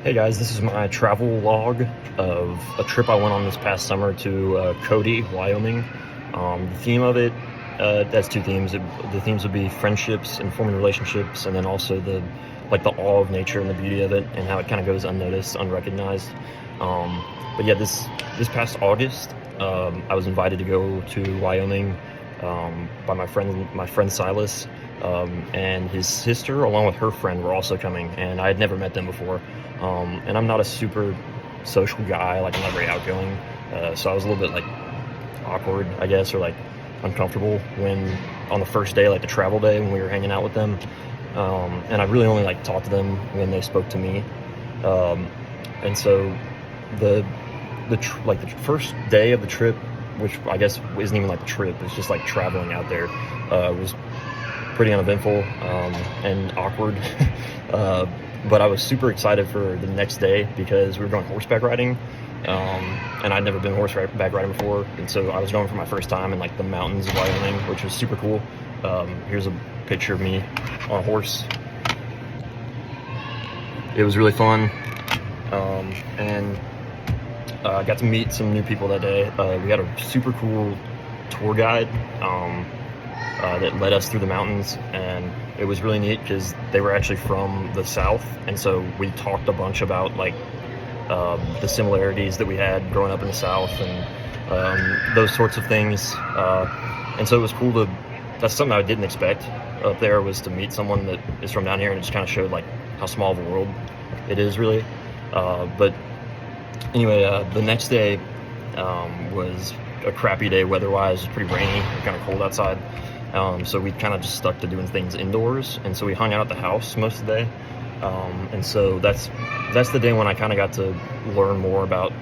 Hey guys, this is my travel log of a trip I went on this past summer to Cody, Wyoming. The theme of it, that's two themes. The themes would be friendships and forming relationships, and then also the awe of nature and the beauty of it, and how it kind of goes unnoticed, unrecognized. But yeah, this past August, I was invited to go to Wyoming by my friend Silas. And his sister, along with her friend, were also coming, and I had never met them before. And I'm not a super social guy, like I'm not very outgoing, so I was a little bit like awkward, I guess, or like uncomfortable when on the first day, like the travel day, when we were hanging out with them. And I really only like talked to them when they spoke to me. And so the first day of the trip, which I guess isn't even like the trip, it's just like traveling out there, was pretty uneventful and awkward. But I was super excited for the next day because we were going horseback riding, and I'd never been horseback riding before, and so I was going for my first time in like the mountains of Wyoming, which was super cool. Here's a picture of me on a horse. It was really fun, and I got to meet some new people that day. We had a super cool tour guide that led us through the mountains, and it was really neat because they were actually from the South, and so we talked a bunch about like the similarities that we had growing up in the South and those sorts of things. And so it was cool to, that's something I didn't expect up there, was to meet someone that is from down here, and it just kind of showed like how small of a world it is really. But anyway, the next day was a crappy day weather-wise. It was pretty rainy, kind of cold outside. So we kind of just stuck to doing things indoors, and so we hung out at the house most of the day. And so that's the day when I kind of got to learn more about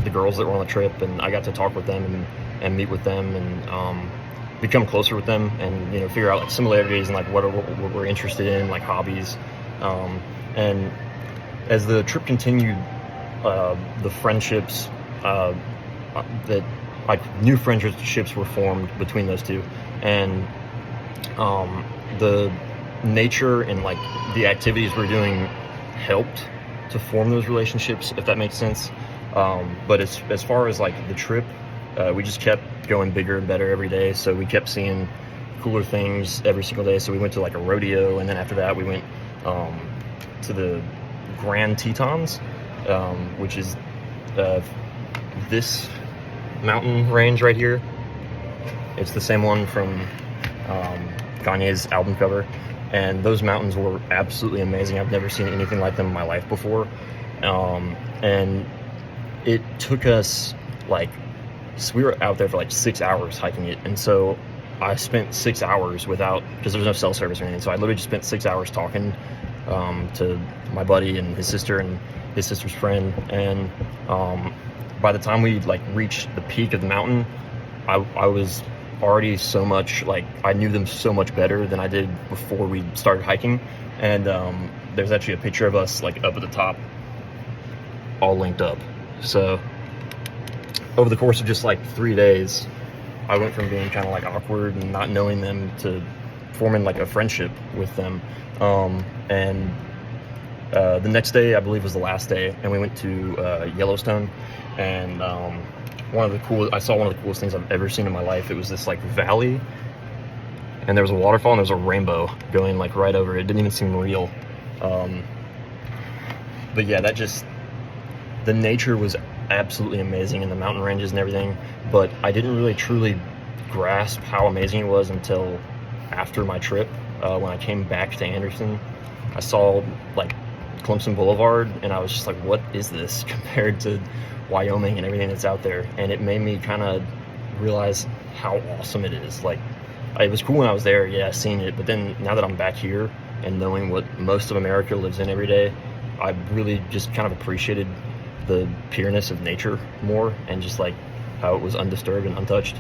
the girls that were on the trip, and I got to talk with them and meet with them and become closer with them, and figure out like similarities and like what we're interested in, like hobbies. And as the trip continued, the friendships that like new friendships were formed between those two, and the nature and like the activities we're doing helped to form those relationships, if that makes sense. But as far as like the trip, we just kept going bigger and better every day, so we kept seeing cooler things every single day. So we went to like a rodeo, and then after that we went to the Grand Tetons, which is this mountain range right here. It's the same one from Kanye's album cover, and those mountains were absolutely amazing. I've never seen anything like them in my life before. And it took us so we were out there for like 6 hours hiking it, and so I spent 6 hours without, because there's no cell service or anything, so I literally just spent 6 hours talking to my buddy and his sister and his sister's friend. And by the time we like reached the peak of the mountain, I was already so much like, I knew them so much better than I did before we started hiking. And there's actually a picture of us like up at the top, all linked up. So over the course of just like 3 days, I went from being kind of like awkward and not knowing them to forming like a friendship with them. And the next day, I believe, was the last day, and we went to Yellowstone. And I saw one of the coolest things I've ever seen in my life. It was this like valley, and there was a waterfall, and there was a rainbow going like right over it. It didn't even seem real. But yeah, the nature was absolutely amazing, in the mountain ranges and everything. But I didn't really truly grasp how amazing it was until after my trip. When I came back to Anderson, I saw like Clemson Boulevard, and I was just like, what is this compared to Wyoming and everything that's out there? And it made me kind of realize how awesome it is. Like, it was cool when I was there, yeah, seeing it, but then now that I'm back here and knowing what most of America lives in every day, I really just kind of appreciated the pureness of nature more, and just like how it was undisturbed and untouched.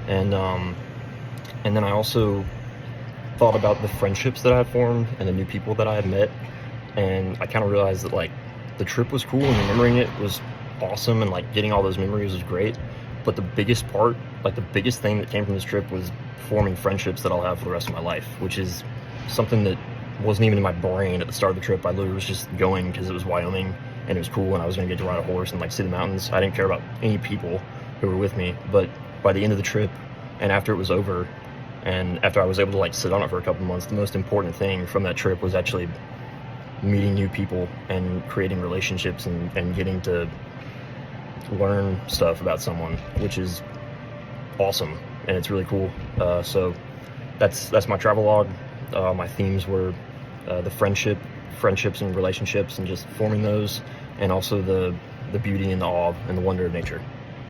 And then I also thought about the friendships that I had formed and the new people that I had met, and I kind of realized that like the trip was cool and remembering it was awesome, and like getting all those memories was great, but the biggest part, like the biggest thing that came from this trip, was forming friendships that I'll have for the rest of my life, which is something that wasn't even in my brain at the start of the trip. I literally was just going because it was Wyoming and it was cool, and I was going to get to ride a horse and like see the mountains. I didn't care about any people who were with me. But by the end of the trip, and after it was over, and after I was able to like sit on it for a couple months, the most important thing from that trip was actually meeting new people and creating relationships and getting to learn stuff about someone, which is awesome, and it's really cool. So that's my travelogue. My themes were the friendships and relationships, and just forming those, and also the beauty and the awe and the wonder of nature.